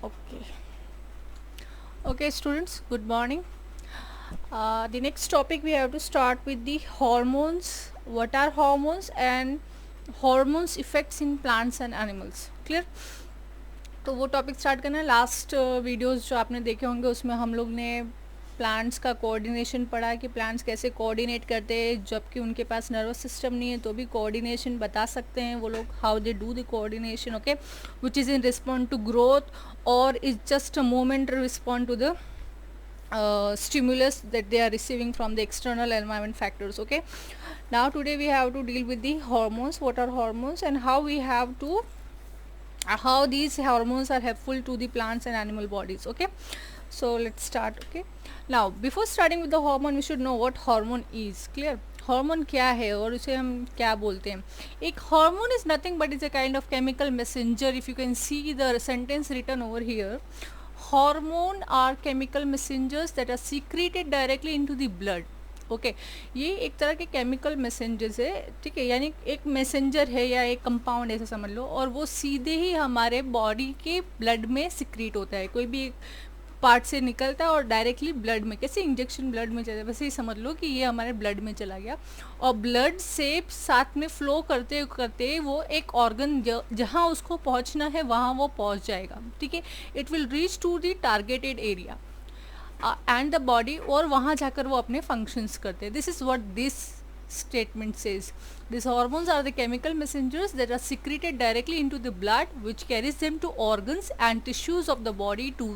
Okay. Okay, students, good morning. The next topic we have to start with the hormones. What are hormones and hormones effects in plants and animals? Clear? तो वो topic start करना है. Last videos जो आपने देखे होंगे उसमें हम लोग ने प्लांट्स का कोऑर्डिनेशन पढ़ा कि प्लांट्स कैसे कोऑर्डिनेट करते हैं, जबकि उनके पास नर्वस सिस्टम नहीं है तो भी कोऑर्डिनेशन बता सकते हैं वो लोग, how they do the coordination. Okay, which is in respond to growth और is just a moment respond to the stimulus that they are receiving from the external environment factors. Okay, now today we have to deal with the hormones. What are hormones and how we have to how these hormones are helpful to the plants and animal bodies. Okay, so let's start. Okay, now before starting with the hormone we should know what hormone is. Clear? Hormone क्या है और उसे हम क्या बोलते हैं. एक hormone is nothing but is a kind of chemical messenger. If you can see the sentence written over here, hormone are chemical messengers that are secreted directly into the blood. Okay, ये एक तरह के chemical messengers है. ठीक है, यानी एक messenger है या एक कंपाउंड ऐसा समझ लो, और वो सीधे ही हमारे बॉडी के ब्लड में सिक्रीट होता है. कोई भी पार्ट से निकलता है और डायरेक्टली ब्लड में, कैसे इंजेक्शन ब्लड में चला है वैसे ही समझ लो कि ये हमारे ब्लड में चला गया और ब्लड से साथ में फ्लो करते करते वो एक ऑर्गन जहाँ उसको पहुँचना है वहाँ वो पहुँच जाएगा. ठीक है, it will reach to the targeted area and the body, और वहाँ जाकर वो अपने फंक्शंस करते हैं. This is what this statement says. These hormones are the chemical messengers that are secreted directly into the blood, which carries them to organs and tissues of the body to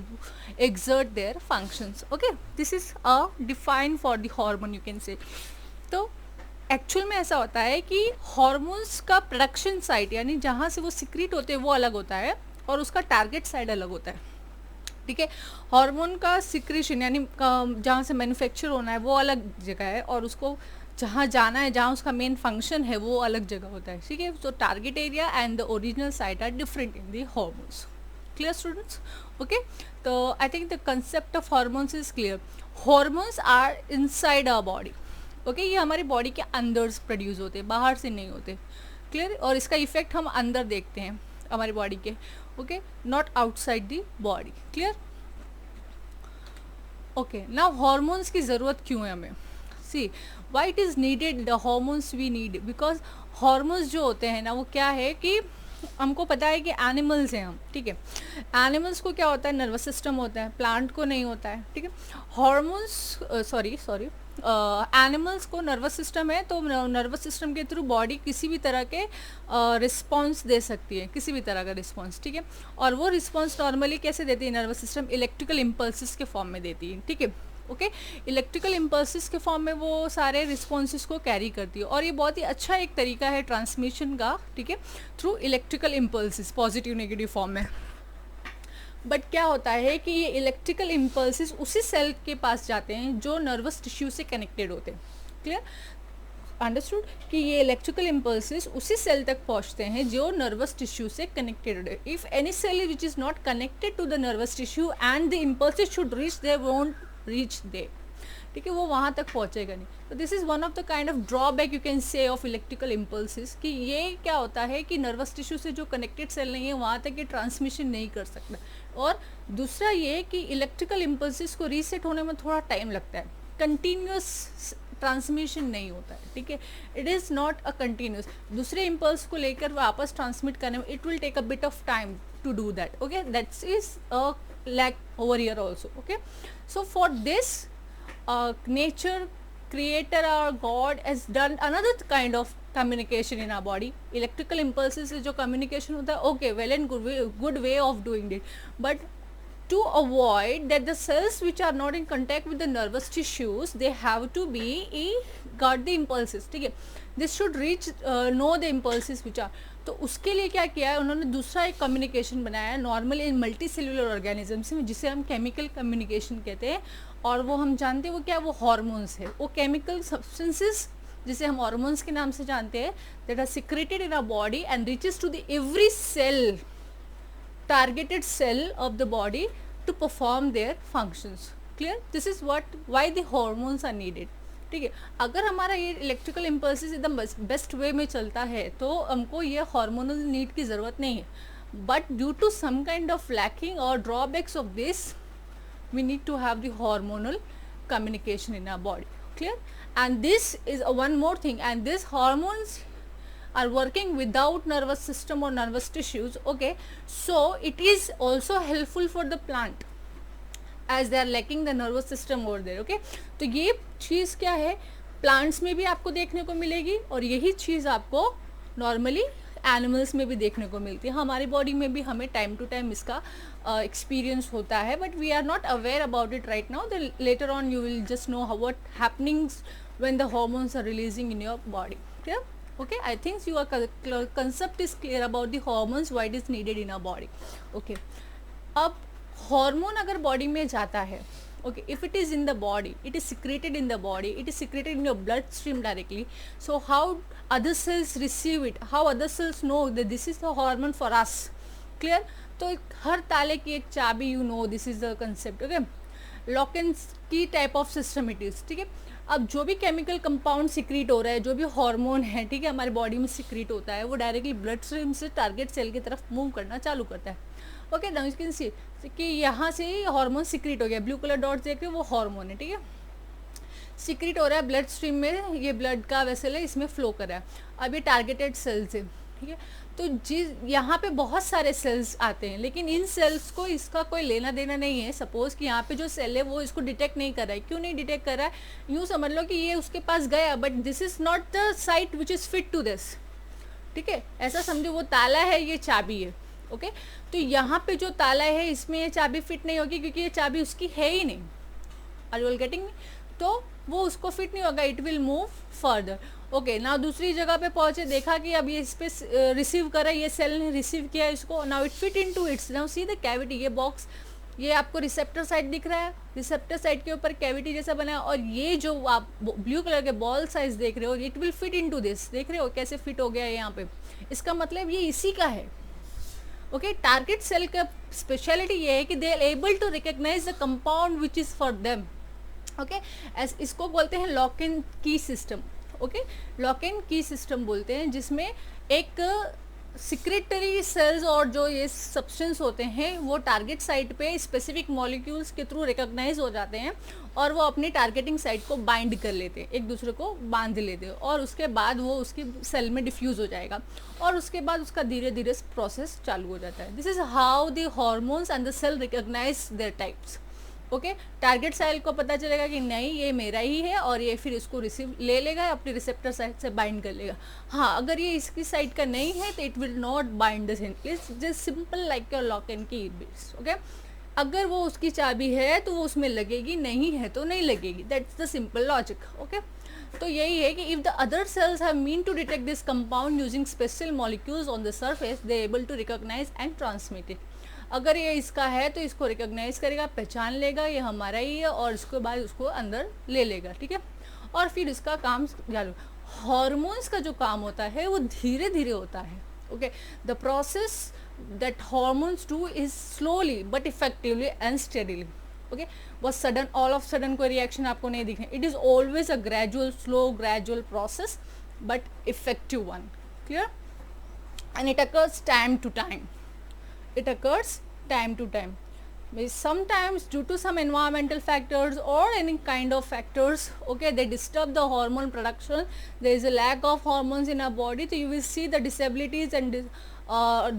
exert their functions. Okay, this is a define for the hormone, you can say. तो actual में ऐसा होता है कि hormones का production site यानी जहाँ से वो सिक्रीट होते हैं वो अलग होता है और उसका टारगेट साइड अलग होता है. ठीक है, हार्मोन का सिक्रीशन यानी जहाँ से मैन्युफैक्चर होना है वो अलग जगह है और उसको जहाँ जाना है, जहाँ उसका मेन फंक्शन है वो अलग जगह होता है. ठीक है, तो target area and the original site are different in the hormones. Clear students? Okay, तो I think the concept of hormones is clear. Hormones are inside our body. Okay, ये हमारी बॉडी के अंदर प्रोड्यूस होते हैं, बाहर से नहीं होते. क्लियर? और इसका इफेक्ट हम अंदर देखते हैं हमारी बॉडी के. Okay, not outside the body. Clear? Okay, now hormones की ज़रूरत क्यों है हमें? See why it is needed the hormones we need, because hormones जो होते हैं ना वो क्या है कि हमको पता है कि एनिमल्स हैं हम. ठीक है, एनिमल्स को क्या होता है, नर्वस सिस्टम होता है, प्लांट को नहीं होता है. ठीक है, हार्मोन्स सॉरी एनिमल्स को नर्वस सिस्टम है, तो नर्वस सिस्टम के थ्रू बॉडी किसी भी तरह के रिस्पॉन्स दे सकती है, किसी भी तरह का रिस्पॉन्स. ठीक है, और वो रिस्पॉन्स नॉर्मली कैसे देती है नर्वस सिस्टम? इलेक्ट्रिकल इम्पल्सिस के फॉर्म में देती है. ठीक है, ओके, इलेक्ट्रिकल इम्पल्सिस के फॉर्म में वो सारे रिस्पॉन्सेस को कैरी करती है और ये बहुत ही अच्छा एक तरीका है ट्रांसमिशन का. ठीक है, through electrical impulses positive negative form में. बट क्या होता है कि ये इलेक्ट्रिकल इम्पल्सिस उसी सेल के पास जाते हैं जो नर्वस टिश्यू से कनेक्टेड होते हैं. क्लियर? अंडरस्टूड कि ये इलेक्ट्रिकल इम्पल्सिस उसी सेल तक पहुंचते हैं जो नर्वस टिश्यू से कनेक्टेड है. If any cell which is not connected to the nervous tissue and the impulses should reach they won't reach they. ठीक है, वो वहाँ तक पहुँचेगा नहीं. तो this is one of the kind of drawback you can say of electrical impulses कि ये क्या होता है कि नर्वस टिश्यू से जो कनेक्टेड सेल नहीं है वहाँ तक ये ट्रांसमिशन नहीं कर सकता. और दूसरा ये कि इलेक्ट्रिकल इम्पल्सिस को रीसेट होने में थोड़ा टाइम लगता है, कंटिन्यूस ट्रांसमिशन नहीं होता है. ठीक है, it is not a continuous. दूसरे इम्पल्स को लेकर वापस ट्रांसमिट करने में it will take a bit of time to do that. Okay, that's is a lack over here also. Okay, so for this nature creator or god has done another kind of communication in our body. Electrical impulses से जो communication होता है, okay, well and good way of doing it, but to avoid that the cells which are not in contact with the nervous tissues they have to be got the impulses. ठीक है, this should reach know the impulses which are. तो उसके लिए क्या किया है उन्होंने, दूसरा एक कम्युनिकेशन बनाया है normally in multi cellular organisms में, जिसे हम केमिकल कम्युनिकेशन कहते हैं. और वो हम जानते हैं वो क्या, वो हार्मोन्स है. वो केमिकल सब्सटेंसेस जिसे हम हार्मोन्स के नाम से जानते हैं, that are secreted in our body and reaches to the every cell, targeted cell of the body to perform their functions. Clear? This is what why the hormones are needed. ठीक है, अगर हमारा ये इलेक्ट्रिकल इम्पल्सिस एकदम best way में चलता है तो हमको ये हार्मोनल नीड की ज़रूरत नहीं है. but due to some kind of lacking or drawbacks of this, we need to have the hormonal communication in our body. Clear? And this is one more thing, and these hormones are working without nervous system or nervous tissues. Okay, so it is also helpful for the plant as they are lacking the nervous system over there. Okay, तो ये चीज़ क्या है, plants में भी आपको देखने को मिलेगी और यही चीज़ आपको नॉर्मली एनिमल्स में भी देखने को मिलती है. हमारी बॉडी में भी हमें टाइम टू टाइम इसका एक्सपीरियंस होता है, but we are not aware about it right now. The later on you will just know what happenings when the hormones are releasing in your body. Clear? Okay, I think your concept is clear about the hormones, why it is needed in our body. Okay, अब hormone अगर body में जाता है, okay, if it is in the body, it is secreted in the body, it is secreted in your bloodstream directly. So how other cells receive it, how other cells know that this is the hormone for us. Clear? तो हर ताले की एक चाबी, you know, this is the concept. Okay, लॉकेंस की type of system it is. ठीक है, अब जो भी केमिकल कंपाउंड सिक्रीट हो रहा है, जो भी हार्मोन है, ठीक है, हमारे बॉडी में सिक्रीट होता है, वो डायरेक्टली ब्लड स्ट्रीम से टारगेट सेल की तरफ मूव करना चालू करता है. ओके, नाउ यू कैन सी कि यहाँ से ही हार्मोन सिक्रीट हो गया. ब्लू कलर डॉट देख रहे हो, वो हार्मोन है. ठीक है, सिक्रीट हो रहा है ब्लड स्ट्रीम में, ये ब्लड का वेसल है, इसमें फ्लो कर रहा है. अब ये टारगेटेड सेल्स है. ठीक है, तो जिस यहाँ पे बहुत सारे सेल्स आते हैं, लेकिन इन सेल्स को इसका कोई लेना देना नहीं है. सपोज कि यहाँ पे जो सेल है वो इसको डिटेक्ट नहीं कर रहा है. क्यों नहीं डिटेक्ट कर रहा है? यूँ समझ लो कि ये उसके पास गया, but this is not the site which is fit to this. ठीक है, ऐसा समझो वो ताला है, ये चाबी है. ओके, तो यहाँ पे जो ताला है इसमें ये चाबी फिट नहीं होगी, क्योंकि ये चाबी उसकी है ही नहीं. Are you all getting me? तो वो उसको फिट नहीं होगा, it will move further. Okay, ना दूसरी जगह पे पहुंचे, देखा कि अब ये इस पे रिसीव करा, ये सेल ने रिसीव किया इसको. Now it fit into its. Now see the cavity, ये बॉक्स, ये आपको रिसेप्टर साइड दिख रहा है, रिसेप्टर साइड के ऊपर कैविटी जैसा बना है, और ये जो आप ब्लू कलर के बॉल साइज देख रहे हो, it will fit into this. देख रहे हो कैसे फिट हो गया है यहाँ पे? इसका मतलब ये इसी का है. ओके, टारगेट सेल का स्पेशलिटी ये है कि they are able to recognise the compound which is for them. Okay, इसको बोलते हैं lock and key system. Okay, lock and key system बोलते हैं, जिसमें एक सिक्रेटरी सेल्स और जो ये सब्सटेंस होते हैं वो टारगेट साइट पे स्पेसिफिक मॉलिक्यूल्स के थ्रू रिकॉग्नाइज हो जाते हैं, और वो अपनी टारगेटिंग साइट को बाइंड कर लेते हैं, एक दूसरे को बांध लेते हैं, और उसके बाद वो उसकी सेल में डिफ्यूज़ हो जाएगा, और उसके बाद उसका धीरे धीरे प्रोसेस चालू हो जाता है. This is how the hormones and the cell recognise their types. Okay, target cell को पता चलेगा कि नहीं ये मेरा ही है, और ये फिर इसको रिसीव ले लेगा, अपनी रिसेप्टर साइड से बाइंड कर लेगा. हाँ, अगर ये इसकी साइड का नहीं है तो it will not bind the cell. It's just simple like your lock and key bits. Okay, अगर वो उसकी चाबी है तो वो उसमें लगेगी, नहीं है तो नहीं लगेगी. That's the simple logic. Okay, तो यही है कि if the other cells have mean to detect this compound using special molecules on the surface, they able to recognise and transmit it. अगर ये इसका है तो इसको रिकॉग्नाइज करेगा, पहचान लेगा ये हमारा ही है, और उसके बाद उसको अंदर ले लेगा. ठीक है, और फिर इसका काम चालू. हार्मोन्स का जो काम होता है वो धीरे धीरे होता है. Okay, the process that hormones do is slowly but effectively and steadily. Okay, बहुत सडन, ऑल ऑफ सडन कोई रिएक्शन आपको नहीं दिखे. It is always a gradual, slow gradual process, but effective one. Clear? And it occurs time to time. It occurs time to time. Sometimes due to some environmental factors or any kind of factors, okay, they disturb the hormone production. There is a lack of hormones in our body, so you will see the disabilities and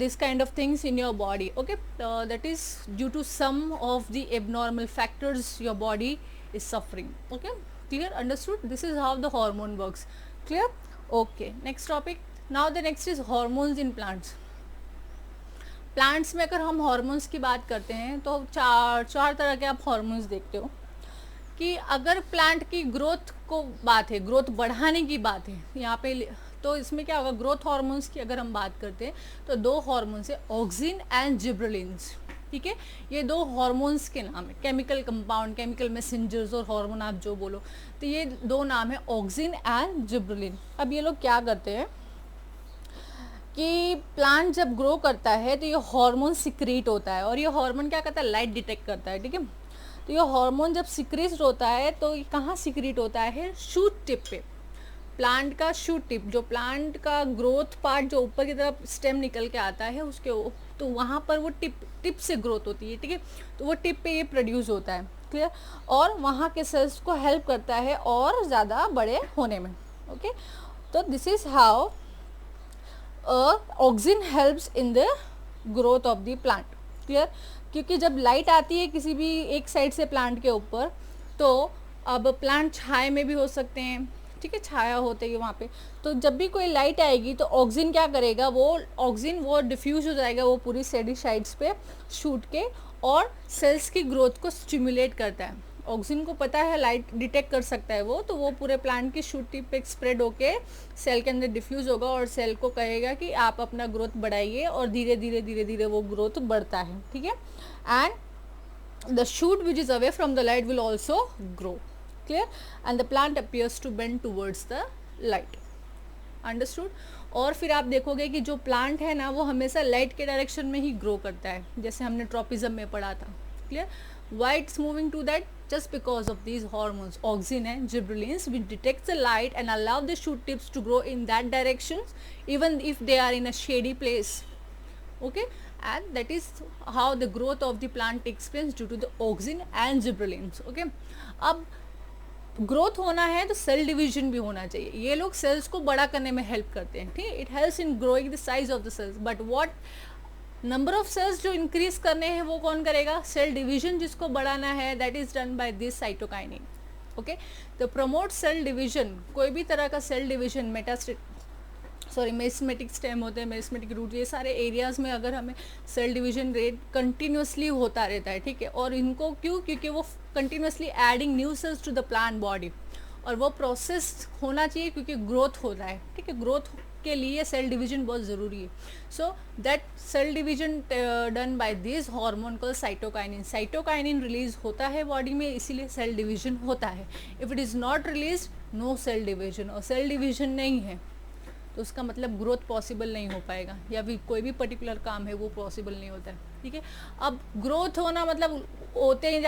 this kind of things in your body. Okay, that is due to some of the abnormal factors your body is suffering. Okay, clear? Understood? This is how the hormone works. Clear? Okay, next topic. Now the next is hormones in plants. Plants में अगर हम hormones की बात करते हैं तो चार तरह के आप हार्मोन्स देखते हो. कि अगर प्लांट की ग्रोथ को बात है, ग्रोथ बढ़ाने की बात है यहाँ पे, तो इसमें क्या होगा, ग्रोथ हार्मोन्स की अगर हम बात करते हैं तो दो हार्मोन्स है, ऑक्सिन एंड जिब्रेलिन्स. ठीक है, ये दो हार्मोन्स के नाम है, केमिकल कंपाउंड, केमिकल मैसेंजर्स और हार्मोन आप जो बोलो, तो ये दो नाम है, ऑक्सिन एंड जिब्रेलिन. अब ये लोग क्या करते हैं कि प्लांट जब ग्रो करता है तो ये हार्मोन सिक्रीट होता है, और ये हार्मोन क्या करता है, लाइट डिटेक्ट करता है. ठीक है, तो ये हार्मोन जब सिक्रीट होता है तो ये कहाँ सिक्रीट होता है, शूट टिप पे. प्लांट का शूट टिप, जो प्लांट का ग्रोथ पार्ट जो ऊपर की तरफ स्टेम निकल के आता है उसके, तो वहाँ पर वो टिप से ग्रोथ होती है, ठीक है, तो वो टिप पे ये प्रोड्यूस होता है, क्लियर, और वहाँ के सेल्स को हेल्प करता है और ज़्यादा बड़े होने में, ओके। तो this is how auxin helps in the growth of the plant, clear. क्योंकि जब लाइट आती है किसी भी एक साइड से प्लांट के ऊपर, तो अब प्लांट छाए में भी हो सकते हैं, ठीक है, छाया होते ही वहाँ पे, तो जब भी कोई लाइट आएगी तो ऑक्सिन क्या करेगा, वो ऑक्सिन वो डिफ्यूज हो जाएगा वो पूरी सेडी साइड्स पे शूट के, और सेल्स की ग्रोथ को स्टिमुलेट करता है। ऑक्सिन को पता है लाइट डिटेक्ट कर सकता है वो, तो वो पूरे प्लांट की शूट टिप पे स्प्रेड होके सेल के अंदर डिफ्यूज होगा और सेल को कहेगा कि आप अपना ग्रोथ बढ़ाइए, और धीरे धीरे धीरे धीरे वो ग्रोथ बढ़ता है, ठीक है। And the shoot which is away from the light will also grow, clear, and the plant appears to bend towards the light, understood. और फिर आप देखोगे कि जो प्लांट है ना वो हमेशा लाइट के डायरेक्शन में ही ग्रो करता है, जैसे हमने ट्रॉपिज्म में पढ़ा था, clear. Why it's moving to that? Just because of these hormones, auxin and gibberellins, which detects the light and allow the shoot tips to grow in that direction, even if they are in a shady place. Okay, and that is how the growth of the plant takes place due to the auxin and gibberellins. Okay, अब growth होना है तो cell division भी होना चाहिए। ये लोग sales को बड़ा करने में हेल्प करते हैं, ठीक है, it helps in growing the size of the cells, but what number of cells जो इंक्रीज करने हैं वो कौन करेगा, सेल डिवीजन जिसको बढ़ाना है, that is done by this cytokinin, okay. तो प्रमोट सेल डिवीजन, कोई भी तरह का सेल डिवीजन, मेरिस्टेमेटिक स्टेम होते हैं, मेरिस्टेमेटिक रूट, ये सारे एरियाज में अगर हमें सेल डिवीजन रेट कंटिन्यूसली होता रहता है, ठीक है, और इनको क्यों, क्योंकि वो continuously adding new cells to the plant body, और वो प्रोसेस होना चाहिए क्योंकि ग्रोथ हो रहा है, ठीक है, ग्रोथ के लिए सेल डिवीजन बहुत ज़रूरी है। So that cell division done by this hormone called cytokinin, cytokinin release होता है बॉडी में, इसीलिए सेल डिवीजन होता है। If it is not release, no cell division, और सेल डिवीजन नहीं है तो उसका मतलब ग्रोथ पॉसिबल नहीं हो पाएगा, या फिर कोई भी पर्टिकुलर काम है वो पॉसिबल नहीं होता है, ठीक है। अब ग्रोथ होना मतलब होते ही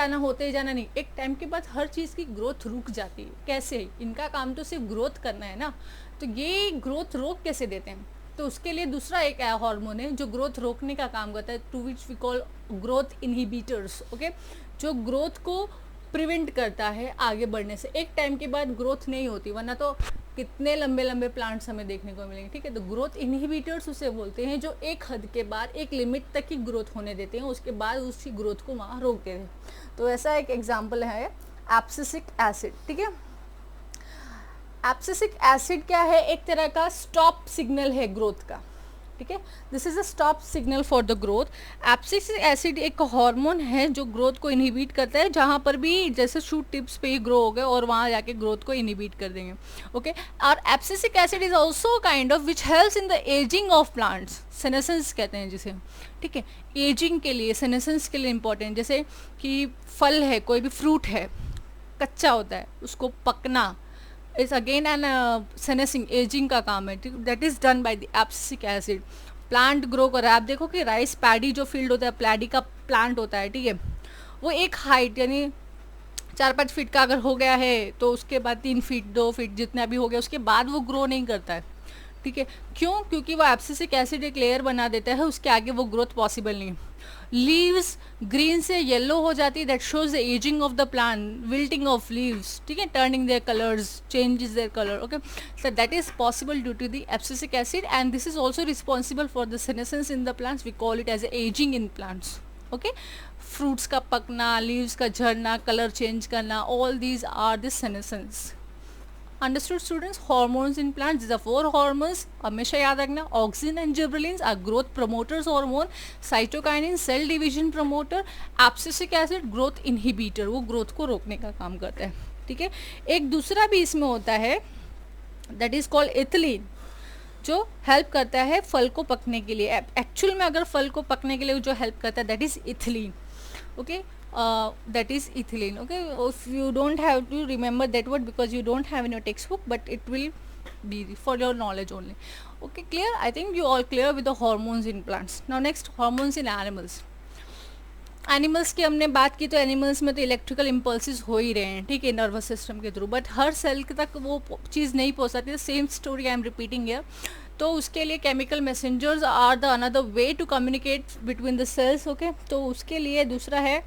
जाना नहीं, एक टाइम के बाद हर चीज़ की ग्रोथ रुक जाती है। कैसे, इनका काम तो सिर्फ ग्रोथ करना है ना, तो ये ग्रोथ रोक कैसे देते हैं, तो उसके लिए दूसरा एक हार्मोन है जो ग्रोथ रोकने का काम करता है, to which we call growth inhibitors, okay, जो ग्रोथ को प्रिवेंट करता है आगे बढ़ने से। एक टाइम के बाद ग्रोथ नहीं होती, वरना तो कितने लंबे लंबे प्लांट्स हमें देखने को मिलेंगे, ठीक है। तो ग्रोथ इनहिबिटर्स उसे बोलते हैं, जो एक हद के बाद, एक लिमिट तक की ग्रोथ होने देते हैं, उसके बाद उसकी ग्रोथ को वहाँ रोक देते हैं। तो ऐसा एक एग्जाम्पल है एब्सिसिक एसिड, ठीक है। एब्सिसिक एसिड क्या है, एक तरह का स्टॉप सिग्नल है ग्रोथ का, ठीक है, this is a stop signal for the growth. Abscisic acid एक हार्मोन है जो ग्रोथ को इनहिबिट करता है, जहाँ पर भी जैसे शूट टिप्स पे ही ग्रो हो गए और वहाँ जाके ग्रोथ को इनहिबिट कर देंगे, ओके। और abscisic acid is also kind of which helps in the ageing of plants, senescence कहते हैं जिसे, ठीक है, एजिंग के लिए, सेनेसेंस के लिए इंपॉर्टेंट। जैसे कि फल है, कोई भी फ्रूट है, कच्चा होता है, उसको पकना इज अगेन एन सेनेसिंग, एजिंग का काम है, that is done by the abscisic acid. Plant grow कर रहा है, आप देखो कि राइस पैडी जो फील्ड होता है, पैडी का प्लांट होता है, ठीक है, वो एक हाइट यानी 4-5 फीट का अगर हो गया है तो उसके बाद 3 फीट 2 फीट जितना भी हो गया उसके बाद वो ग्रो नहीं करता है, ठीक है, क्यों, क्योंकि वो एब्सिसिक एसिड एक लेयर बना देता है, उसके आगे वो ग्रोथ पॉसिबल नहीं है। लीव्स ग्रीन से येलो हो जाती है, that shows the ageing of the plant, wilting of leaves, ठीक है, turning their colours, changes their colour, okay. So that is possible due to the abscisic acid, and this is also responsible for the senescence in the plants, we call it as ageing in plants, okay. Fruits का पकना, leaves का झड़ना, colour change करना, all these are the senescence. Understood students? Hormones in plants, these are 4 hormones, हमेशा याद रखना। Auxin and gibberellins are growth promoters hormone, cytokinin cell division promoter, abscisic acid growth inhibitor, वो growth को रोकने का काम करता है, ठीक है। एक दूसरा भी इसमें होता है, दैट इज कॉल्ड इथिलीन, जो हेल्प करता है फल को पकने के लिए। एक्चुअल में अगर फल को पकने के लिए जो हेल्प करता है that is ethylene, okay, that is ethylene, okay. If you don't have to remember that word because you don't have in your textbook, but it will be for your knowledge only, okay, clear? I think you all clear with the hormones in plants. Now next, hormones in animals. Animals की हमने बात की, तो animals में तो electrical impulses हो ही रहे हैं, ठीक है, नर्वस सिस्टम के थ्रू, बट हर सेल तक वो चीज़ नहीं पहुँच सकती। Same story I am repeating here. तो उसके लिए chemical messengers are the another way to communicate between the cells, okay. तो उसके लिए दूसरा है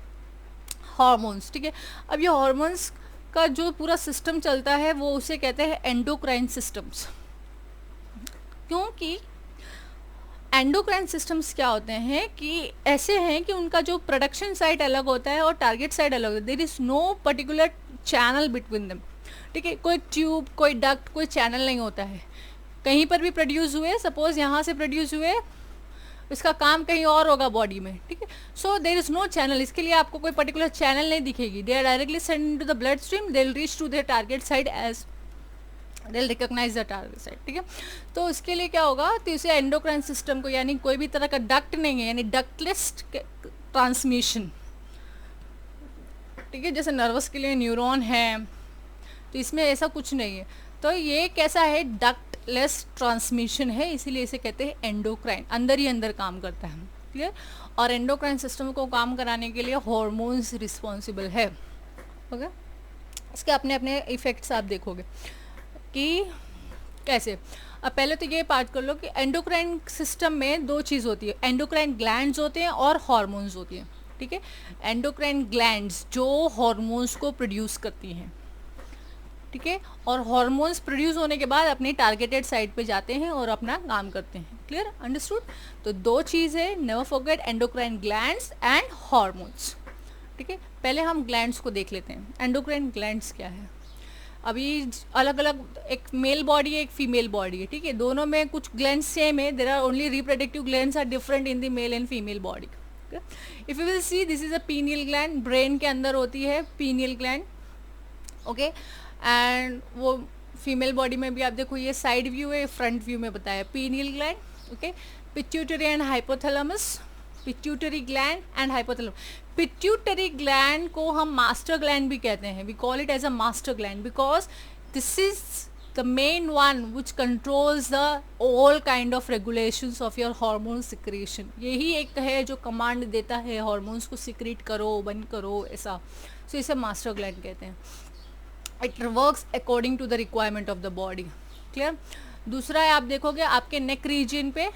हार्मोन्स, ठीक है। अब ये हार्मोन्स का जो पूरा सिस्टम चलता है वो उसे कहते हैं एंडोक्राइन सिस्टम्स, क्योंकि एंडोक्राइन सिस्टम्स क्या होते हैं कि ऐसे हैं कि उनका जो प्रोडक्शन साइट अलग होता है और टारगेट साइट अलग होता है। There is no particular channel between them, ठीक है। कोई ट्यूब, कोई डक्ट, कोई चैनल नहीं होता है। कहीं पर भी प्रोड्यूस हुए, सपोज यहाँ से प्रोड्यूस हुए, इसका काम कहीं और होगा बॉडी में, ठीक है। So there is no channel, इसके लिए आपको कोई पर्टिकुलर चैनल नहीं दिखेगी। They are directly send into the blood stream, they will reach to their target site as they will recognise the target site, ठीक है। तो इसके लिए क्या होगा, तो इसे एंडोक्राइन सिस्टम को, यानी कोई भी तरह का डक्ट नहीं है, यानी डक्टलेस ट्रांसमिशन, ठीक है। जैसे नर्वस के लिए न्यूरॉन है, तो इसमें ऐसा कुछ नहीं है। तो ये कैसा है, डक्टलेस ट्रांसमिशन है, इसीलिए इसे कहते हैं एंडोक्राइन, अंदर ही अंदर काम करता है, क्लियर। और एंडोक्राइन सिस्टम को काम कराने के लिए हार्मोन्स रिस्पॉन्सिबल है, ओके। इसके अपने अपने इफेक्ट्स आप देखोगे कि कैसे। अब पहले तो ये बात कर लो कि एंडोक्राइन सिस्टम में दो चीज़ होती है, एंडोक्राइन ग्लैंड्स होते हैं और हार्मोन्स होती हैं, ठीक है। एंडोक्राइन ग्लैंड्स जो हार्मोन्स को प्रोड्यूस करती हैं, ठीक है, और हार्मोन्स प्रोड्यूस होने के बाद अपनी टारगेटेड साइट पे जाते हैं और अपना काम करते हैं, क्लियर, अंडरस्टूड। तो दो चीज़ है, never forget, endocrine glands and hormones, ठीक है। पहले हम ग्लैंड्स को देख लेते हैं, एंडोक्राइन ग्लैंड्स क्या है। अभी अलग अलग, एक मेल बॉडी है, एक फीमेल बॉडी है, ठीक है। दोनों में कुछ ग्लैंड्स सेम है, there are only reproductive glands are different in the male and female body. If you will see, this is a pineal gland, brain के अंदर होती है पीनियल ग्लैंड, ओके। एंड वो फीमेल बॉडी में भी आप देखो, ये साइड व्यू है, फ्रंट व्यू में बताया pineal gland, okay. Pituitary and hypothalamus, pituitary gland and hypothalamus. Pituitary gland को हम मास्टर ग्लैंड भी कहते हैं, we call it as a master gland because this is the main one which controls the all kind of regulations of your hormone secretion. यही एक है जो command देता है हार्मोन्स को सिक्रेट करो, बंद करो, ऐसा। सो इसे मास्टर ग्लैंड कहते हैं। It works according to the requirement of the body, clear. दूसरा है, आप देखोगे आपके नेक रीजन पे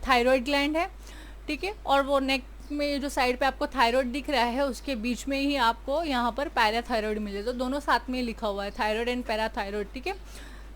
थायराइड ग्लैंड है, ठीक है, और वो नेक में जो साइड पे आपको थायराइड दिख रहा है उसके बीच में ही आपको यहाँ पर पैराथायराइड मिले, तो दोनों साथ में लिखा हुआ है, थायराइड एंड पैराथायराइड, ठीक है।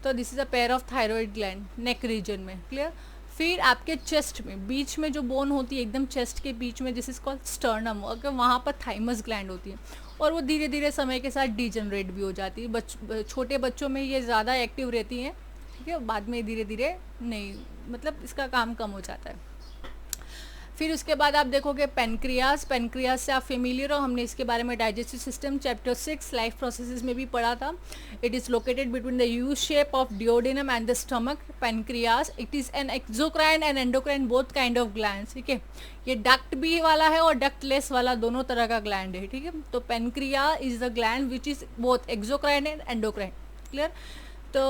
तो this is a pair of thyroid gland neck region में, क्लियर। फिर आपके चेस्ट में बीच में जो बोन होती है एकदम चेस्ट के बीच में, जिस इज कॉल्ड स्टर्नम, अगर वहाँ पर थाइमस ग्लैंड होती है, और वो धीरे धीरे समय के साथ डीजनरेट भी हो जाती है। छोटे बच्चों में ये ज़्यादा एक्टिव रहती हैं, ठीक है, बाद में धीरे धीरे नहीं, मतलब इसका काम कम हो जाता है। फिर उसके बाद आप देखोगे पेनक्रियाज, पेनक्रियाज से आप फेमिलियर हो, हमने इसके बारे में digestive system chapter 6 life processes में भी पढ़ा था। It is located between the U shape of duodenum and the stomach, pancreas. It is an exocrine and endocrine both kind of glands, ठीक है। ये डक्ट भी वाला है और डक्टलेस वाला, दोनों तरह का ग्लैंड है, ठीक है। तो pancreas is the gland which is both exocrine and endocrine, clear. तो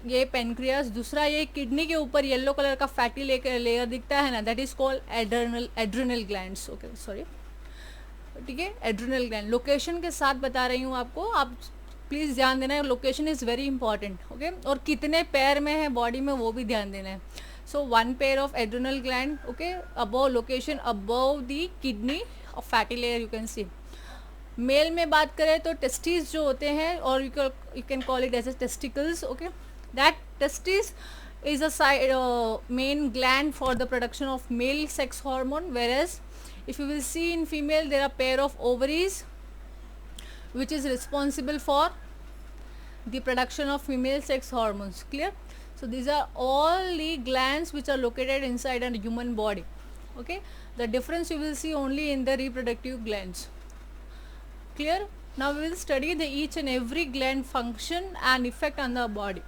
ये पेनक्रियास। दूसरा, ये किडनी के ऊपर येलो कलर का फैटी लेयर दिखता है ना, that is called adrenal glands, okay, sorry, ठीक है, एड्रेनल ग्लैंड। लोकेशन के साथ बता रही हूँ आपको, आप प्लीज़ ध्यान देना है, location is very important, okay. और कितने पैर में है बॉडी में वो भी ध्यान देना है। So 1 pair of adrenal gland, okay, above location, above the kidney और fatty layer you can see. Male में बात करें तो टेस्टिस जो होते हैं, और you can call it as a testicles, okay. That testis is a main gland for the production of male sex hormone, whereas if you will see in female there are pair of ovaries which is responsible for the production of female sex hormones, clear. So these are all the glands which are located inside a human body, okay. The difference you will see only in the reproductive glands, clear. Now we will study the each and every gland function and effect on the body,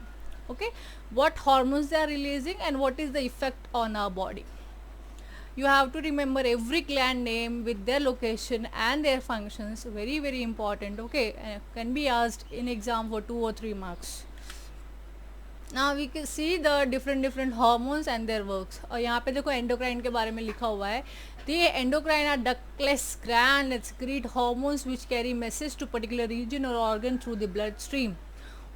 okay. What hormones they are releasing and what is the effect on our body. You have to remember every gland name with their location and their functions, very very important, okay. Can be asked in exam for 2 or 3 marks. Now we can see the different hormones and their works. और यहाँ पे देखो endocrine के बारे में लिखा हुआ है, the endocrine are ductless gland that secrete hormones which carry message to particular region or organ through the blood stream.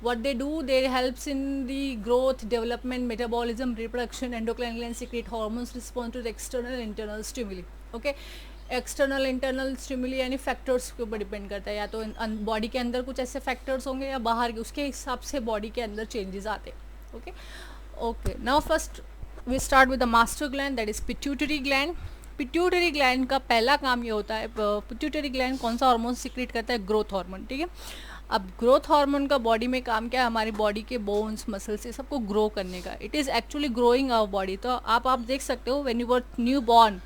what they do, they helps in the growth, development, metabolism, reproduction. Endocrine glands secrete hormones respond to the external internal stimuli. Okay, external internal stimuli यानी factors के ऊपर depend करता है, या तो body के अंदर कुछ ऐसे फैक्टर्स होंगे या बाहर के, उसके हिसाब से बॉडी के अंदर चेंजेस आते हैं. Okay okay, now first we start with the master gland, that is pituitary gland. Pituitary gland का पहला काम ये होता है, पिट्यूटरी ग्लैंड कौन सा हार्मोन सीक्रेट करता है? Growth hormone. ठीक है, अब ग्रोथ हार्मोन का बॉडी में काम क्या है? हमारी बॉडी के बोन्स, मसल्स, ये सबको ग्रो करने का. It is actually growing our body. तो आप देख सकते हो, when you were newborn,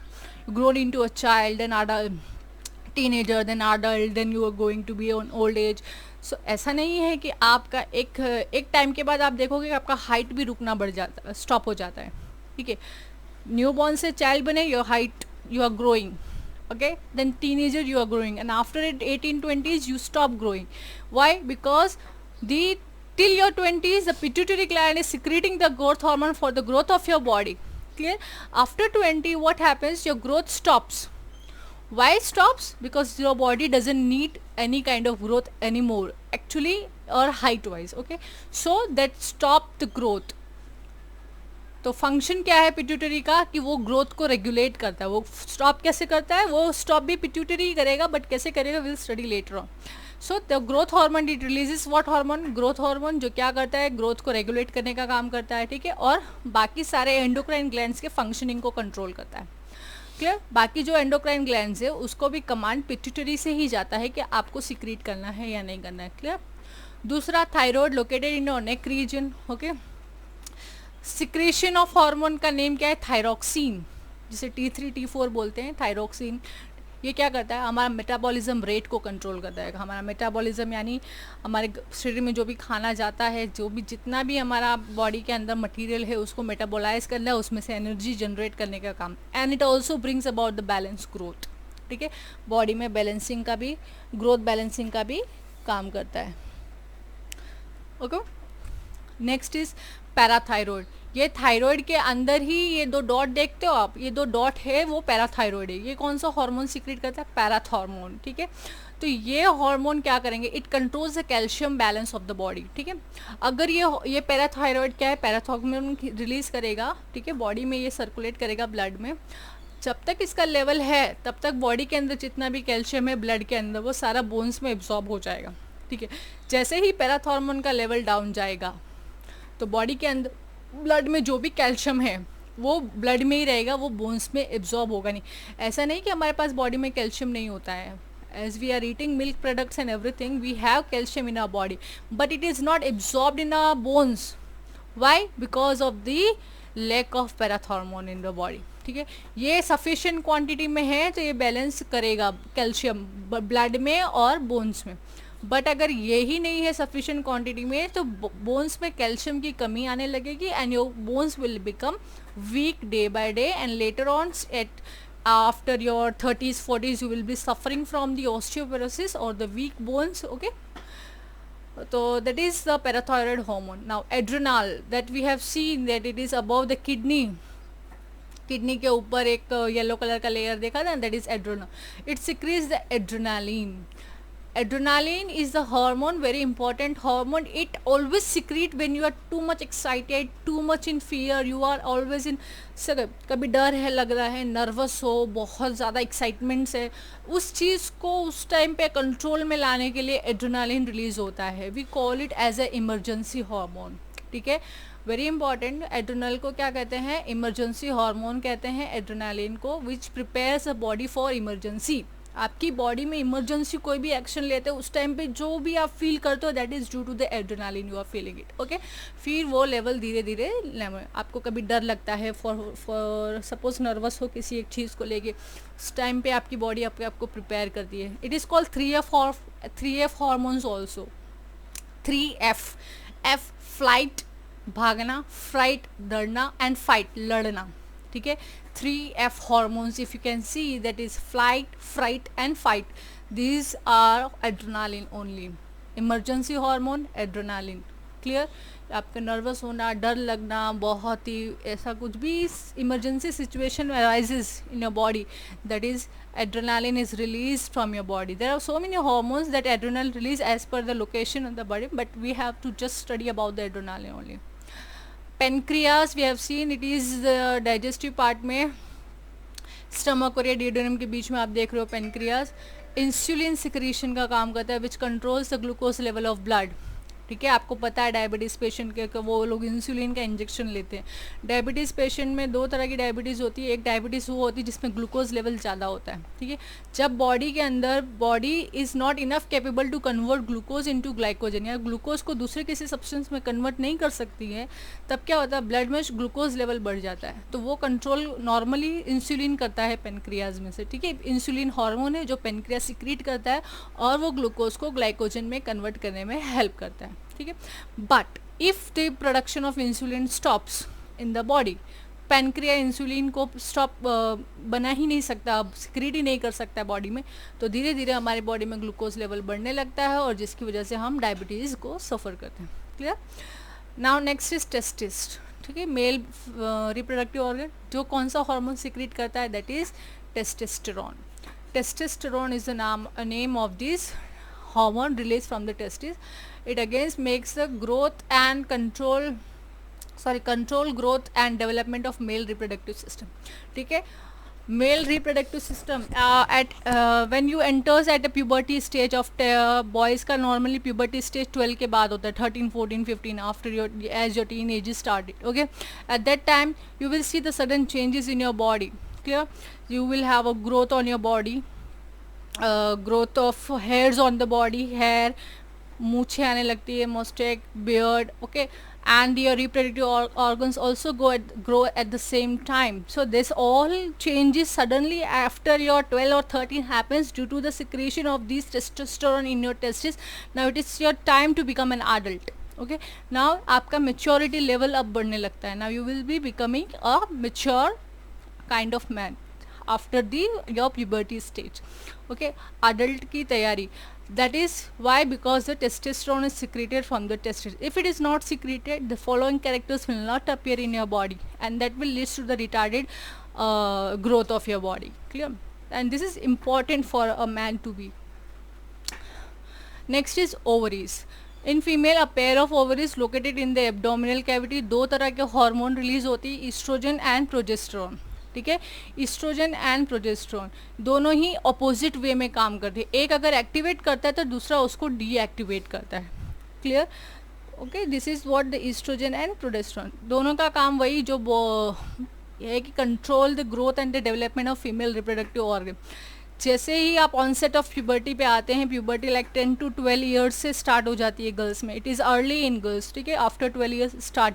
grown into a child, then adult, teenager, then adult, then you are going to be on old age. So ऐसा नहीं है कि आपका एक टाइम के बाद आप देखोगे कि आपका हाइट भी रुकना बढ़ जाता है, स्टॉप हो जाता है. ठीक है, न्यू बॉर्न से चाइल्ड बने, your height, you are growing. okay, then teenager you are growing, and after it 18-20s you stop growing. Why? Because till your 20s the pituitary gland is secreting the growth hormone for the growth of your body. Clear? After 20 what happens? Your growth stops. Why it stops? Because your body doesn't need any kind of growth anymore, actually, or height wise. Okay, so that stop the growth. तो function क्या है pituitary का? कि वो growth को regulate करता है. वो स्टॉप कैसे करता है? वो स्टॉप भी पिट्यूटरी ही करेगा, बट कैसे करेगा will study later on. So the growth hormone it releases what hormone? Growth hormone, जो क्या करता है? ग्रोथ को रेगुलेट करने का काम करता है. ठीक है, और बाकी सारे एंडोक्राइन ग्लैंड्स के फंक्शनिंग को कंट्रोल करता है. क्लियर? बाकी जो एंडोक्राइन ग्लैंड्स है उसको भी कमांड पिट्यूटरी से ही जाता है कि आपको सीक्रेट करना है या नहीं करना है. क्लियर? दूसरा, thyroid located in your neck region. Okay, secretion of hormone का नेम क्या है? थायरोक्सिन, जिसे T3 T4 बोलते हैं. थायरोक्सिन ये क्या करता है? हमारा मेटाबॉलिज्म रेट को कंट्रोल करता है. हमारा मेटाबॉलिज्म यानी हमारे शरीर में जो भी खाना जाता है, जो भी जितना भी हमारा बॉडी के अंदर मटेरियल है उसको मेटाबोलाइज करना है, उसमें से एनर्जी जनरेट करने का काम. And it also brings about the balance growth. ठीक है, बॉडी में बैलेंसिंग का भी, ग्रोथ बैलेंसिंग का भी काम करता है. Okay, next is parathyroid. ये थायराइड के अंदर ही ये दो डॉट देखते हो आप, ये दो डॉट है वो पैराथायरॉयड है. ये कौन सा हार्मोन सीक्रेट करता है? पैराथॉर्मोन. ठीक है, तो ये हार्मोन क्या करेंगे? It controls the calcium balance of the body. ठीक है, अगर ये पैराथायरॉयड क्या है? पैराथॉर्मोन रिलीज करेगा. ठीक है, बॉडी में ये सर्कुलेट करेगा ब्लड में. जब तक इसका लेवल है तब तक बॉडी के अंदर जितना भी कैल्शियम है ब्लड के अंदर वो सारा बोन्स में एब्जॉर्ब हो जाएगा. ठीक है, जैसे ही पैराथॉर्मोन का लेवल डाउन जाएगा तो बॉडी के अंदर ब्लड में जो भी कैल्शियम है वो ब्लड में ही रहेगा, वो बोन्स में एब्जॉर्ब होगा नहीं. ऐसा नहीं कि हमारे पास बॉडी में कैल्शियम नहीं होता है. As we are eating milk products and everything, we have calcium in our body, but it is not absorbed in our bones. Why? Because of the lack of parathormone in the body. ठीक है, ये sufficient quantity में है तो ये balance करेगा calcium blood में और बोन्स में. बट अगर ये ही नहीं है सफिशिएंट क्वांटिटी में तो बोन्स में कैल्शियम की कमी आने लगेगी and your bones will become weak day by day, and later on at after your 30s 40s you will be suffering from the osteoporosis or the weak bones. Okay, so that is the parathyroid hormone. Now adrenal, that we have seen that it is above the kidney. Kidney के ऊपर एक yellow colour का layer देखा था, that is adrenal. It secretes the adrenaline. Adrenaline is the hormone, very important hormone. It always secrete when you are too much excited, too much in fear. You are always in, कभी डर है, लग रहा है, nervous हो, बहुत ज़्यादा excitements है, उस चीज़ को उस टाइम पे कंट्रोल में लाने के लिए एड्रेनालिन रिलीज होता है. We call it as a emergency hormone. ठीक है, वेरी इंपॉर्टेंट. एड्रेनल को क्या कहते हैं? इमरजेंसी हार्मोन कहते हैं एड्रेनालिन को, which prepares the body for emergency. आपकी बॉडी में इमरजेंसी कोई भी एक्शन लेते हो उस टाइम पे जो भी आप फील करते हो that is due to the adrenaline you are feeling it. Okay, फिर वो लेवल धीरे धीरे, आपको कभी डर लगता है, फॉर सपोज नर्वस हो किसी एक चीज़ को लेके, उस टाइम पे आपकी बॉडी आपको प्रिपेयर करती है. It is called 3F hormones also. 3F. F flight, भागना, फ्राइट डरना, एंड फाइट लड़ना. ठीक है, 3F hormones, if you can see, that is flight, fright and fight. These are adrenaline only. Emergency hormone, adrenaline. Clear? आपका nervous होना, डर लगना, बहुत ही ऐसा कुछ भी emergency situation arises in your body, that is adrenaline is released from your body. There are so many hormones that adrenaline release as per the location of the body, but we have to just study about the adrenaline only. Pancreas we have seen, it is the digestive part में stomach और डियोडेनम के बीच में आप देख रहे हो pancreas. Insulin secretion का काम करता है विच controls the glucose level of blood. ठीक है, आपको पता है डायबिटीज़ पेशेंट के वो लोग इंसुलिन का इंजेक्शन लेते हैं. डायबिटीज़ पेशेंट में दो तरह की डायबिटीज़ होती है. एक डायबिटीज़ वो होती है जिसमें ग्लूकोज लेवल ज़्यादा होता है. ठीक है, जब बॉडी के अंदर body is not enough capable to convert glucose into glycogen, या ग्लूकोज को दूसरे किसी सब्सटेंस में कन्वर्ट नहीं कर सकती है, तब क्या होता है ब्लड में ग्लूकोज लेवल बढ़ जाता है. तो वो कंट्रोल नॉर्मली इंसुलिन करता है पेनक्रियाज में से. ठीक है, इंसुलिन हार्मोन है जो पेनक्रियाज सिक्रीट करता है और वो ग्लूकोज को ग्लाइकोजन में कन्वर्ट करने में हेल्प करता है. ठीक है, but if the production of insulin stops in the body, pancreas insulin को स्टॉप बना ही नहीं सकता, अब सिक्रीट ही नहीं कर सकता बॉडी में, तो धीरे धीरे हमारे बॉडी में ग्लूकोज लेवल बढ़ने लगता है और जिसकी वजह से हम डायबिटीज़ को सफ़र करते हैं. Clear. Now next is testis. ठीक है, मेल रिप्रोडक्टिव ऑर्गन जो कौन सा हार्मोन सिक्रीट करता है, that is testosterone. Testosterone is the name of this hormone released from the testes. It again makes the growth and control growth and development of male reproductive system. ठीक है, male reproductive system at when you enters at a puberty stage of boys का normally puberty stage 12 के बाद होता है, 13 14 15 after your as your teenage is started. Okay, at that time you will see the sudden changes in your body. Clear, you will have a growth on your body, growth of hairs on the body, hair, मूछें आने लगती है, mustache, beard. Okay, and your reproductive organs also grow at the same time. So this all changes suddenly after your 12 or 13 happens due to the secretion of these testosterone in your testes. Now it is your time to become an adult. Okay, now आपका maturity level अब बढ़ने लगता है. Now you will be becoming a mature kind of man after your puberty stage. Okay, adult की तैयारी. That is why, because the testosterone is secreted from the testes. If it is not secreted, the following characters will not appear in your body, and that will lead to the retarded growth of your body. Clear? And this is important for a man to be. Next is ovaries. In female, a pair of ovaries located in the abdominal cavity. दो तरह के hormone release होती है, oestrogen and progesterone. ठीक है, oestrogen and progesterone दोनों ही opposite way में काम करते हैं. एक अगर एक्टिवेट करता है तो दूसरा उसको डीएक्टिवेट करता है. Clear. Okay, this is what the oestrogen and progesterone, दोनों का काम वही जो है कि control the growth and the development of female reproductive organ. जैसे ही आप ऑनसेट ऑफ प्यूबर्टी पे आते हैं, प्यूबर्टी लाइक 10 to 12 ईयर्स से स्टार्ट हो जाती है गर्ल्स में. It is early in girls. ठीक है, after 12 years start.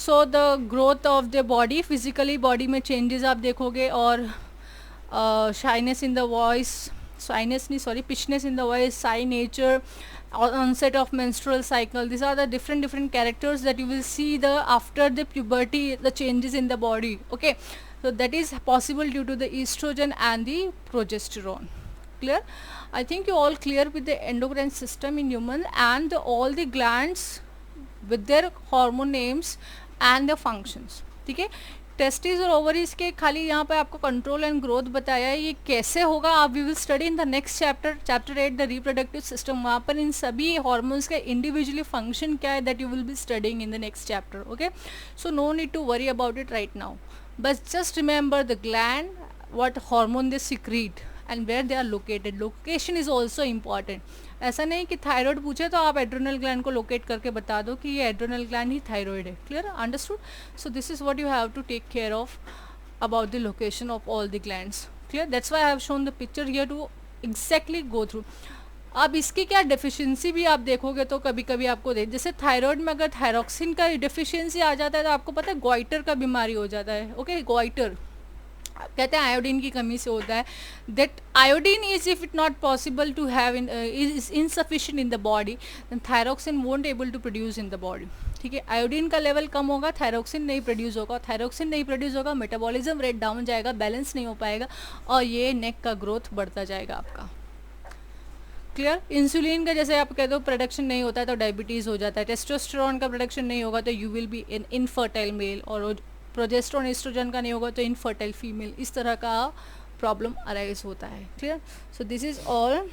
So the growth of the body, physically body में चेंजेस आप देखोगे, और shyness in the voice, pitchness in the voice, shy nature, onset of menstrual cycle. These are the different characters that you will see the after the puberty, the changes in the body. Okay, so that is possible due to the estrogen and the progesterone. Clear? I think you all clear with the endocrine system in human and all the glands with their hormone names and the functions. ठीक है, testis और ovaries के खाली यहाँ पे आपको control and growth बताया है. ये कैसे होगा आप we will study in the next chapter 8 the reproductive system. वहाँ पर इन सभी हॉर्मोन्स का इंडिविजुअली फंक्शन क्या है that you will be studying in the next chapter. Okay, so no need to worry about it right now, but just remember the gland, what hormone they secrete and where they are located. Location is also important. ऐसा नहीं कि thyroid पूछे तो आप adrenal gland को locate करके बता दो कि ये एड्रेनल ग्लैंड ही थायराइड है. Clear? Understood? So this is what you have to take care of about the location of all the glands. Clear? That's why I have shown the picture here to exactly go through. अब इसकी क्या deficiency भी आप देखोगे तो कभी कभी आपको जैसे थायराइड में अगर थायरोक्सिन का डेफिशिएंसी आ जाता है तो आपको पता है ग्वाइटर का बीमारी हो जाता है. ओके, ग्वाइटर कहते हैं आयोडीन की कमी से होता है. That iodine is if it not possible to have is insufficient in the body, then thyroxine won't able to produce in the body. ठीक है, आयोडीन का लेवल कम होगा, थायरोक्सिन नहीं प्रोड्यूस होगा. थायरोक्सिन नहीं प्रोड्यूस होगा, मेटाबॉलिज्म रेट डाउन जाएगा, balance नहीं हो पाएगा और ये नेक का ग्रोथ बढ़ता जाएगा आपका. क्लियर। इंसुलिन का जैसे आप कहते हो प्रोडक्शन नहीं होता है तो डायबिटीज़ हो जाता है, टेस्टोस्टेरोन का प्रोडक्शन नहीं होगा तो you will be in infertile male, और प्रोजेस्टेरोन एस्ट्रोजन का नहीं होगा तो इनफर्टाइल फीमेल, इस तरह का प्रॉब्लम अराइज होता है। Clear. So this is all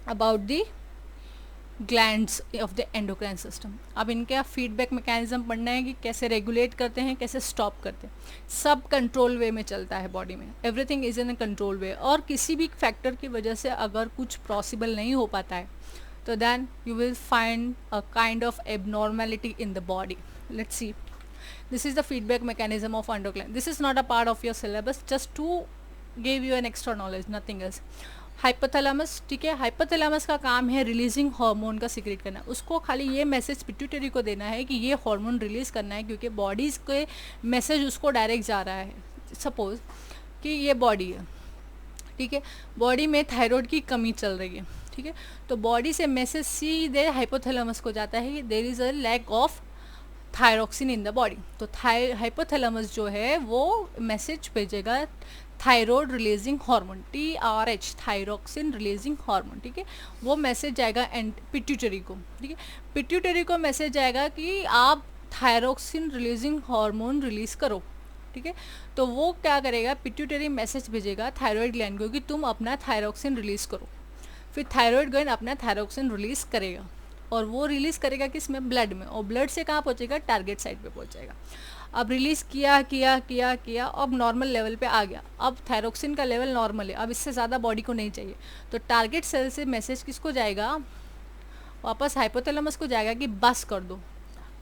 about the glands of the endocrine system. अब इनके आप फीडबैक मैकेनिज्म पढ़ना है कि कैसे रेगुलेट करते हैं, कैसे स्टॉप करते हैं। सब कंट्रोल वे में चलता है बॉडी में, everything is in a control way. और किसी भी फैक्टर की वजह से अगर कुछ पॉसिबल नहीं हो पाता है तो then you will find a kind of abnormality in the body. Let's see, this is the feedback mechanism of endocrine. This is not a part of your syllabus, just to give you an extra knowledge, nothing else. Hypothalamus, ठीक है, hypothalamus का काम है releasing hormone का secret करना। उसको खाली ये मैसेज पिट्यूटरी को देना है कि ये हार्मोन रिलीज करना है, क्योंकि बॉडीज़ के मैसेज उसको डायरेक्ट जा रहा है। सपोज कि ये बॉडी है, ठीक है, बॉडी में थायराइड की कमी चल रही है, ठीक है, तो बॉडी से मैसेज सीधे हाइपोथैलेमस को जाता है कि there is a lack of thyroxine in the body. तो हाइपोथैलेमस जो है वो मैसेज भेजेगा thyroid releasing hormone, TRH, thyroxine releasing hormone, ठीक है, वो मैसेज जाएगा एंड पिट्यूटरी को, ठीक है, पिट्यूटरी को मैसेज जाएगा कि आप थायरोक्सिन रिलीजिंग हार्मोन रिलीज करो, ठीक है, तो वो क्या करेगा, पिट्यूटरी मैसेज भेजेगा थायराइड ग्लैंड को कि तुम अपना थायरोक्सिन रिलीज करो। फिर थायराइड ग्लैंड अपना थायरोक्सिन रिलीज करेगा, और वो रिलीज़ करेगा किस में, ब्लड में, और ब्लड से कहाँ पहुँचेगा, टारगेट साइट पे पहुँचेगा। अब रिलीज़ किया किया किया किया, अब नॉर्मल लेवल पे आ गया, अब थायरोक्सिन का लेवल नॉर्मल है, अब इससे ज़्यादा बॉडी को नहीं चाहिए, तो टारगेट सेल से मैसेज किसको जाएगा, वापस हाइपोथैलेमस को जाएगा कि बस कर दो,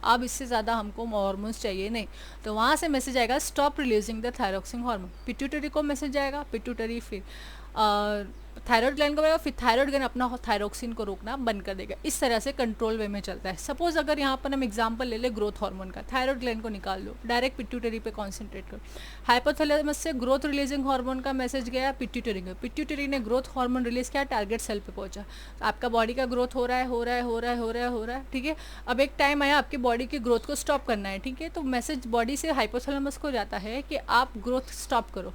अब इससे ज़्यादा हमको हार्मोन्स चाहिए नहीं। तो वहाँ से मैसेज आएगा stop releasing the thyroxine hormone, pituitary को मैसेज आएगा, पिट्यूटरी फिर थायराइड ग्लैंड को, फिर थायराइड ग्लैंड अपना थायरोक्सिन को रोकना बंद कर देगा। इस तरह से कंट्रोल वे में चलता है। सपोज अगर यहाँ पर हम एग्जांपल ले ले ग्रोथ हार्मोन का, थायराइड ग्लैंड को निकाल लो, डायरेक्ट पिट्यूटरी पे कॉन्सेंट्रेट करो, हाइपोथैलेमस से ग्रोथ रिलीजिंग हार्मोन का मैसेज गया पिट्यूटरी को, पिट्यूटरी ने ग्रोथ हार्मोन रिलीज किया, टारगेट सेल पे पहुंचा, तो आपका बॉडी का ग्रोथ हो रहा है, हो रहा है, हो रहा है, हो रहा है, हो रहा है, ठीक है। अब एक टाइम आया आपकी बॉडी की ग्रोथ को स्टॉप करना है, ठीक है, तो मैसेज बॉडी से हाइपोथैलेमस को जाता है कि आप ग्रोथ स्टॉप करो,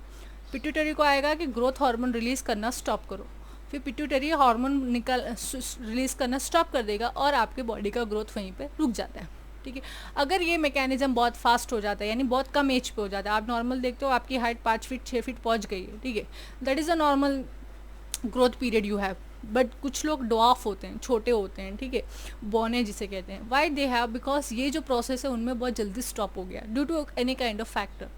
पिट्यूटरी को आएगा कि ग्रोथ हार्मोन रिलीज करना स्टॉप करो, फिर पिट्यूटरी हार्मोन रिलीज करना स्टॉप कर देगा, और आपके बॉडी का ग्रोथ वहीं पे रुक जाता है, ठीक है। अगर ये मैकेनिज्म बहुत फास्ट हो जाता है, यानी बहुत कम एज पे हो जाता है, आप नॉर्मल देखते हो आपकी हाइट 5 फीट 6 फीट पहुंच गई है, ठीक है, that is a normal growth period you have. But कुछ लोग डॉफ होते हैं, छोटे होते हैं, ठीक है, बौने जिसे कहते हैं, वाई दे हैव, बिकॉज ये जो प्रोसेस है उनमें बहुत जल्दी स्टॉप हो गया due to any kind of factor,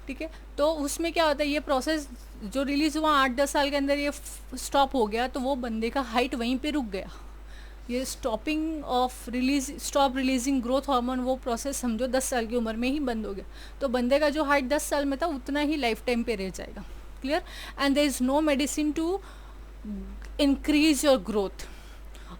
ठीक है। तो उसमें क्या होता है, ये प्रोसेस जो रिलीज़ हुआ 8-10 साल के अंदर ये स्टॉप हो गया, तो वो बंदे का हाइट वहीं पे रुक गया। ये stopping of release, stop releasing growth hormone, वो प्रोसेस समझो 10 साल की उम्र में ही बंद हो गया, तो बंदे का जो हाइट 10 साल में था उतना ही लाइफ टाइम पे रह जाएगा। Clear. And there is no medicine to increase your growth.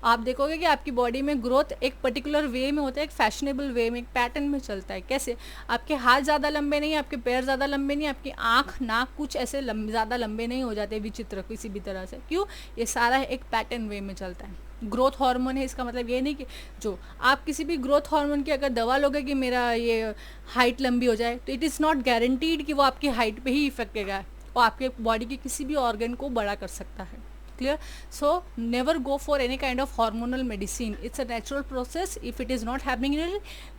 आप देखोगे कि आपकी बॉडी में ग्रोथ एक पर्टिकुलर वे में होता है, एक फैशनेबल वे में, एक पैटर्न में चलता है। कैसे, आपके हाथ ज़्यादा लंबे नहीं, आपके पैर ज़्यादा लंबे नहीं, आपकी आँख नाक कुछ ऐसे ज़्यादा लंबे नहीं हो जाते विचित्र किसी भी तरह से। क्यों, ये सारा एक पैटर्न वे में चलता है। ग्रोथ हार्मोन है, इसका मतलब ये नहीं कि जो आप किसी भी ग्रोथ हार्मोन की अगर दवा लोगे कि मेरा ये हाइट लंबी हो जाए, तो इट इज़ नॉट गारंटीड कि वो आपकी हाइट पे ही इफेक्ट करेगा, और आपके बॉडी के किसी भी ऑर्गन को बड़ा कर सकता है। Clear. So never go for any kind of hormonal medicine. It's a natural process. If it is not happening,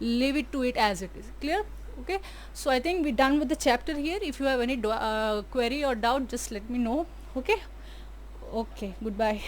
leave it to it as it is. Clear. Okay, so I think we're done with the chapter here. If you have any query or doubt, just let me know. Okay, goodbye.